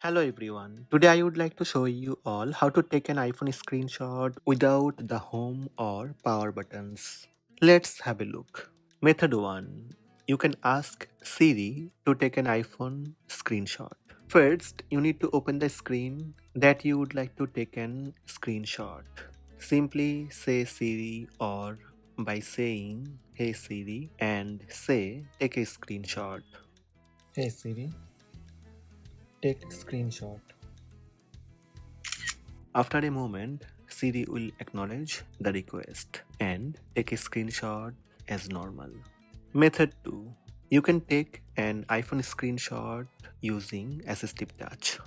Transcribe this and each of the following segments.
Hello everyone. Today I would like to show you all how to take an iPhone screenshot without the home or power buttons. Let's have a look. Method 1. You can ask Siri to take an iPhone screenshot. First, you need to open the screen that you would like to take an screenshot. Simply say Siri or by saying Hey Siri and say take a screenshot. Hey Siri, take screenshot. After a moment, Siri will acknowledge the request and take a screenshot as normal. Method 2. You can take an iPhone screenshot using assistive touch.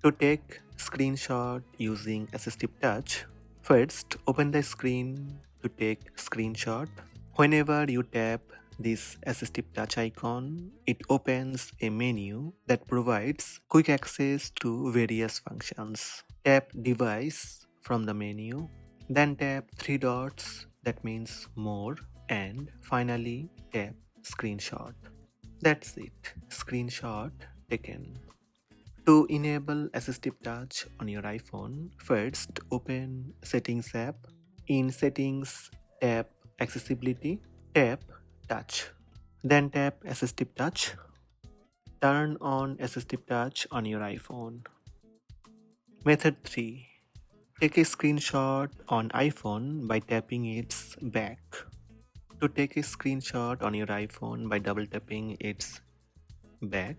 To take screenshot using assistive touch, first open the screen to take screenshot. Whenever you tap this assistive touch icon, it opens a menu that provides quick access to various functions. Tap device from the menu, then tap three dots, that means more, and finally tap screenshot. That's it, screenshot taken. To enable assistive touch on your iPhone, first open Settings app. In Settings, tap Accessibility, tap Touch. Then tap Assistive Touch. Turn on Assistive Touch on your iPhone. Method 3. Take a screenshot on iPhone by tapping its back. To take a screenshot on your iPhone by double tapping its back,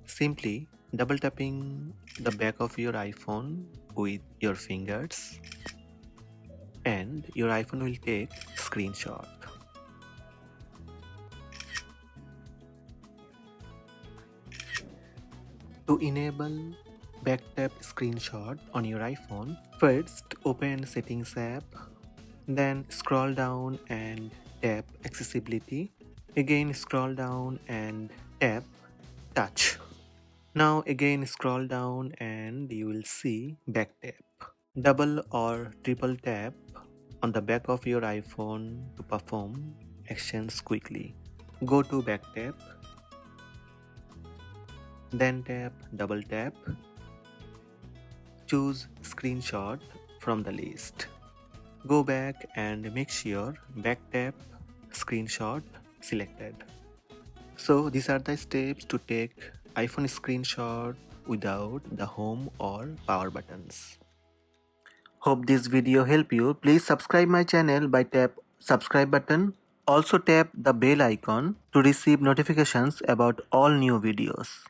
simply double tapping the back of your iPhone with your fingers and your iPhone will take screenshot. To enable back tap screenshot on your iPhone, first open Settings app, then scroll down and tap Accessibility. Again scroll down and tap Touch. Now again scroll down and you will see back tap. Double or triple tap on the back of your iPhone to perform actions quickly. Go to back tap, then tap double tap. Choose screenshot from the list. Go back and make sure back tap screenshot selected. So these are the steps to take iPhone screenshot without the home or power buttons. Hope this video help you. Please subscribe my channel by tap subscribe button. Also tap the bell icon to receive notifications about all new videos.